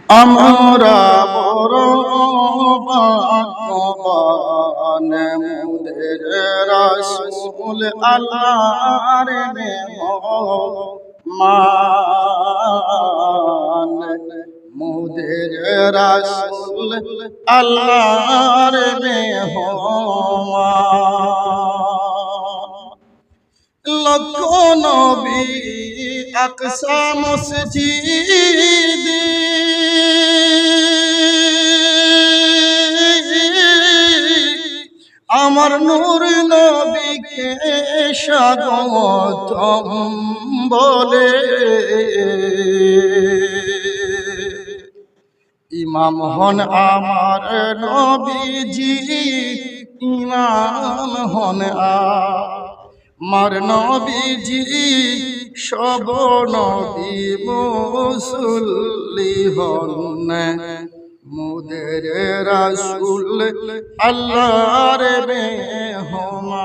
আমরা বড় ভাগ্যবান মোদের রাসূল আল্লাহর মেহমান মোদের রাসূল আল্লাহর মেহমান লক্ষ নবী আকসা মসজিদে আমার নূর নবীকে স্বাগতম বলে ইমাম হন আমার নবীজি ইমাম হন আমার নবীজি সব নবী মুসল্লি হন মোদের রাসূল আল্লাহর মেহমান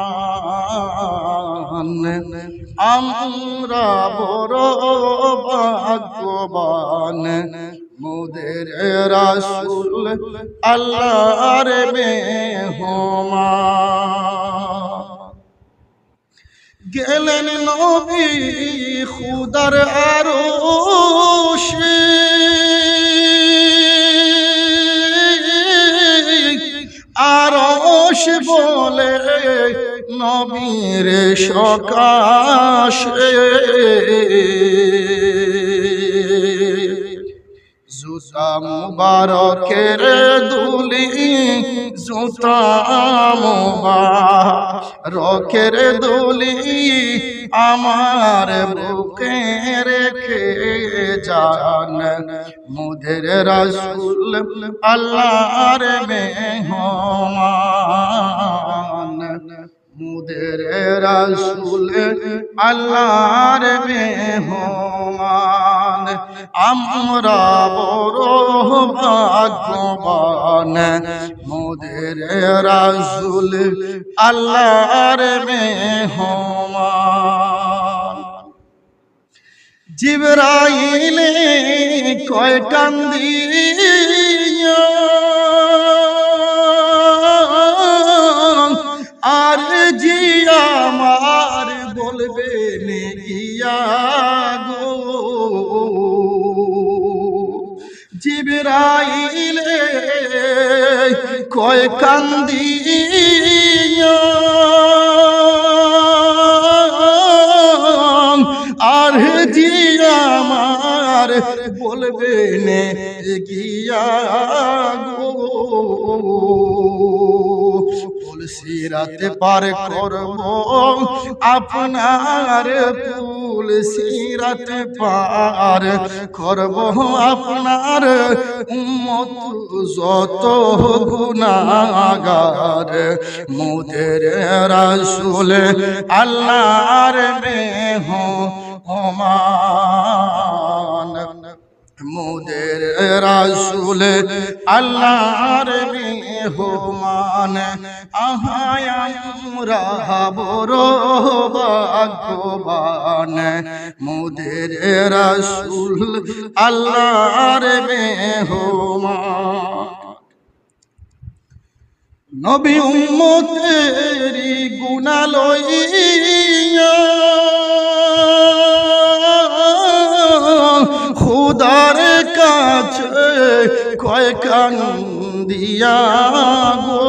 আমরা বড় ভাগ্যবান মোদের রাসূল আল্লাহর মেহমান গেলেন নবী খুদার আরশে আরশ বলে নবীর সকাশে জুতা মুবারকের দুলি জুতা মুবারকের দুলি আমার বুকে রেখে যান মোদের রাসূল আল্লাহর মেহমান মোদের রাসূল আল্লাহর মেহমান আমরা বড় ভাগ্যবান মোদের রাসূল আল্লাহর মেহমান জিবরাইল কয় কান্দিয়া আর জি আমার বলবে গিয়া গো জিবরাইল কয় কান্দিয়া আর জি আমার বলবে গিয়া গো সিরাতে পার করব আপনার ফুল সিরাতে পার করব আপনার উম্মত যত গুনাহগার মোদের রাসূল আল্লাহর মেহমান মোদের রাসূল আল্লাহর মেহমান আহায় আমরা বড় ভাগ্যবান মোদের রাসূল আল্লাহর মেহমান নবী উম্মতেরি গুনাহ লইয়া খুদার কাছে কয় কান্দিয়া গো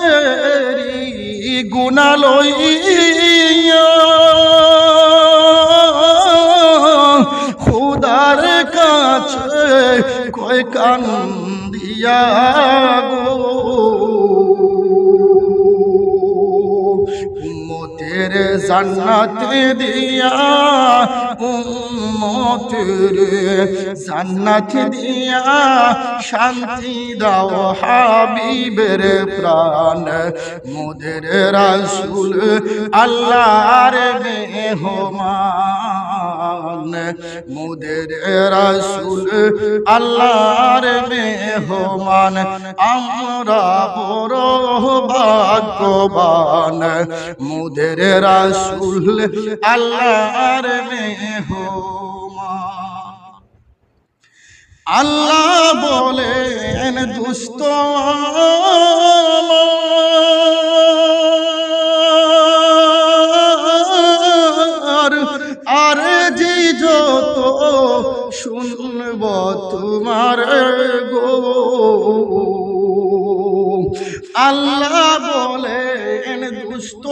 উম্মতেরি গুনাহ লইয়া খুদার কাছে কয় কান্দিয়া গো উম্মতের জান্নাত দিয়া উম্মতের জান্নাত দিয়া শান্তি দাও হাবিবের প্রাণ মোদের রাসূল আল্লাহর মেহমান মোদের রাসূল আল্লাহর মেহমান আমরা বড় ভাগ্যবান মোদের রাসূল আল্লাহর মেহমান। আল্লাহ বলেন দুষ্ট আর যে যত শুনব তোমার গো আল্লাহ বলেন দুষ্ট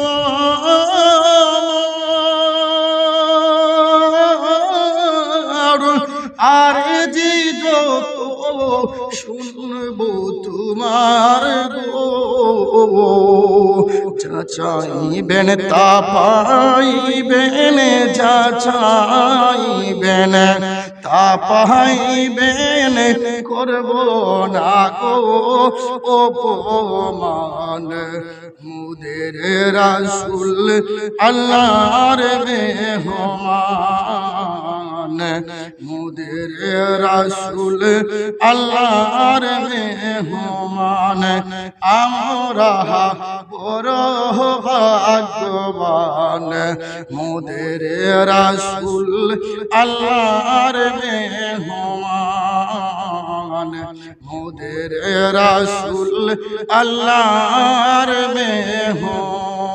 আর যে যত শুনব তোমার গো চাচাইবেন তা পাইবেন চাচাইবেন তা পাইবেন করব না গো অপমান মুদের রাসূল আল্লাহর মেহমান মুদের রাসূল আল্লাহর মেহমান আমরা বড় ভাগ্যবান মুদের রাসূল আল্লাহর মেহমান মুদের রাসূল আল্লাহর মেহমান